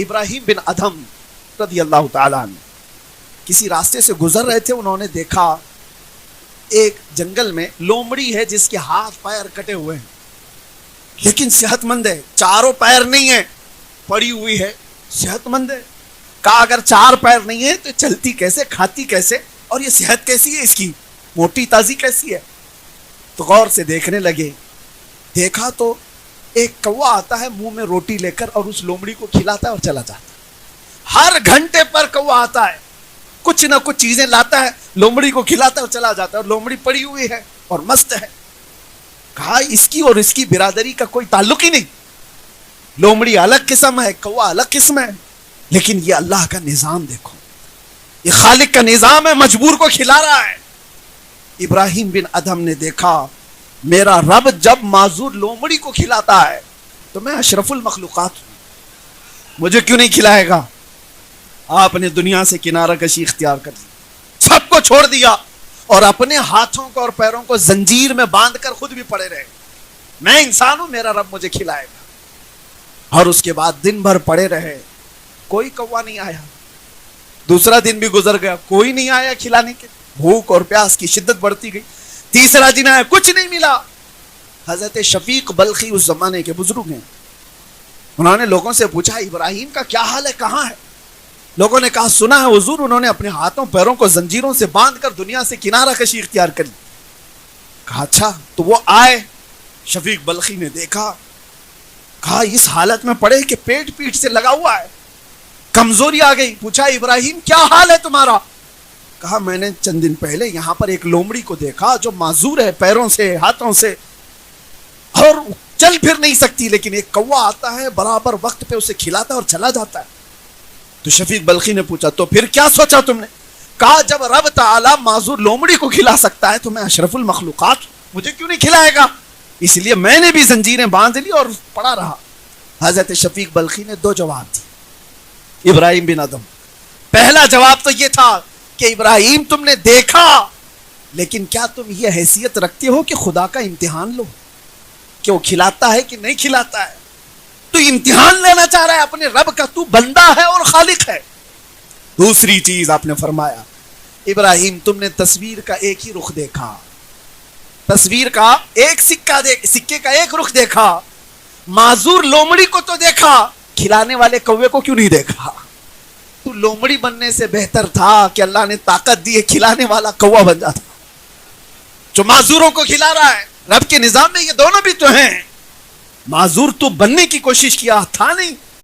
ابراہیم بن ادھم رضی اللہ تعالیٰ عنہ کسی راستے سے گزر رہے تھے. انہوں نے دیکھا ایک جنگل میں لومڑی ہے جس کے ہاتھ پیر کٹے ہوئے ہیں لیکن صحت مند ہے. چاروں پیر نہیں ہے, پڑی ہوئی ہے, صحت مند ہے. کہا اگر چار پیر نہیں ہے تو چلتی کیسے, کھاتی کیسے, اور یہ صحت کیسی ہے اس کی, موٹی تازی کیسی ہے. تو غور سے دیکھنے لگے. دیکھا تو ایک کوا آتا ہے منہ میں روٹی لے کر اور اس لومڑی کو کھلاتا ہے اور چلا جاتا ہے. ہر گھنٹے پر کوا آتا ہے, کچھ نہ کچھ چیزیں لاتا ہے, لومڑی کو کھلاتا ہے اور چلا جاتا ہے, اور لومڑی پڑی ہوئی ہے اور مست ہے. کہا اس کی اور اس کی برادری کا کوئی تعلق ہی نہیں. لومڑی الگ قسم ہے, کوا الگ قسم ہے, لیکن یہ اللہ کا نظام دیکھو, یہ خالق کا نظام ہے, مجبور کو کھلا رہا ہے. ابراہیم بن ادھم نے دیکھا میرا رب جب معذور لومڑی کو کھلاتا ہے تو میں اشرف المخلوقات ہوں, مجھے کیوں نہیں کھلائے گا. آپ نے دنیا سے کنارہ کشی اختیار کر لی, سب کو چھوڑ دیا اور اپنے ہاتھوں کو اور پیروں کو زنجیر میں باندھ کر خود بھی پڑے رہے. میں انسان ہوں, میرا رب مجھے کھلائے گا. اور اس کے بعد دن بھر پڑے رہے, کوئی کوا نہیں آیا. دوسرا دن بھی گزر گیا, کوئی نہیں آیا کھلانے کے. بھوک اور پیاس کی شدت بڑھتی گئی. تیسرا دن آیا, کچھ نہیں ملا. حضرت شفیق بلخی اس زمانے کے بزرگ ہیں, انہوں نے لوگوں سے پوچھا ابراہیم کا کیا حال ہے, کہاں ہے. لوگوں نے کہا سنا ہے حضور انہوں نے اپنے ہاتھوں پیروں کو زنجیروں سے باندھ کر دنیا سے کنارہ کشی اختیار کر لی. کہا اچھا. تو وہ آئے, شفیق بلخی نے دیکھا, کہا اس حالت میں پڑے کہ پیٹ پیٹ سے لگا ہوا ہے, کمزوری آ گئی. پوچھا ابراہیم کیا حال ہے تمہارا. کہا میں نے چند دن پہلے یہاں پر ایک لومڑی کو دیکھا جو معذور ہے پیروں سے ہاتھوں سے اور چل پھر نہیں سکتی, لیکن ایک کوا آتا ہے برابر وقت پہ اسے کھلاتا ہے اور چلا جاتا ہے. تو شفیق بلخی نے پوچھا تو پھر کیا سوچا تم نے. کہا جب رب تعالی معذور لومڑی کو کھلا سکتا ہے تو میں اشرف المخلوقات مجھے کیوں نہیں کھلائے گا, اس لیے میں نے بھی زنجیریں باندھ لی اور پڑا رہا. حضرت شفیق بلخی نے دو جواب دی ابراہیم بن ادھم. پہلا جواب تو یہ تھا کہ ابراہیم تم نے دیکھا, لیکن کیا تم یہ حیثیت رکھتے ہو کہ خدا کا امتحان لو کہ وہ کھلاتا ہے کہ نہیں کھلاتا ہے. تو امتحان لینا چاہ رہا ہے اپنے رب کا, تو بندہ ہے اور خالق ہے. دوسری چیز آپ نے فرمایا ابراہیم تم نے تصویر کا ایک ہی رخ دیکھا, تصویر کا ایک سکے کا ایک رخ دیکھا. معذور لومڑی کو تو دیکھا, کھلانے والے کوے کو کیوں نہیں دیکھا. تو لومڑی بننے سے بہتر تھا کہ اللہ نے طاقت دی ہے کھلانے والا کوا بن جاتا جو معذوروں کو کھلا رہا ہے. رب کے نظام میں یہ دونوں بھی تو ہیں. معذور تو بننے کی کوشش کیا تھا نہیں,